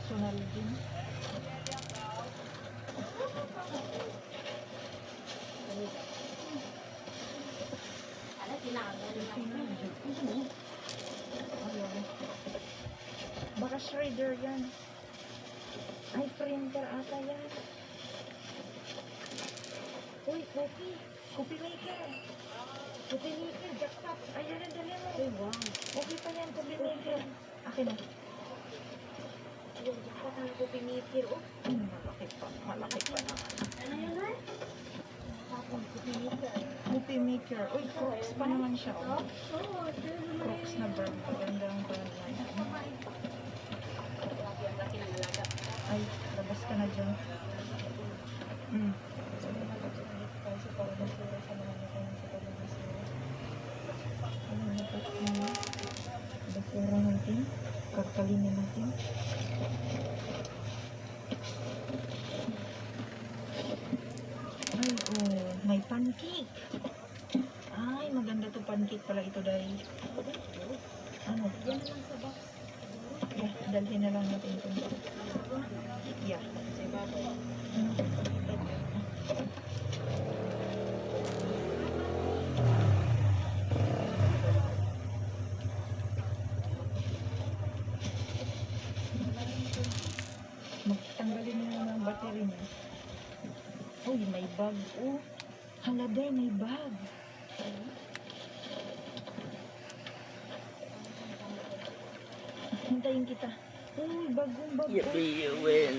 personal din. Baka shredder yan. Ay, printer ata yan. Uy, coffee. Coffee maker. Coffee maker, jackpot. Ayan na, dali mo. Uy, wow. Okay pa yan, coffee maker. Akin na. Yung jackpot ng coffee maker. Oh, malaki pa. Malaki pa naman. Ano yun na? Coffee maker. Coffee maker. Uy, Crocs pa naman siya. Oh. Crocs na brand. Maganda ang brand na yan. Ay, labas ka na dyan. Basura natin. Kakalinin natin. Ay, oh, may pancake. Ay, maganda to pancake pala ito dahil. Ano? Yan lang sa box. Yeah, dalhin na lang natin ito. Yeah. Sa babaw. Magtanggalin mo yung battery niya. Uy, may bag. Oh, haladay, may bag. Hintayin kita. Uy, bagong bag. Yippee, you win.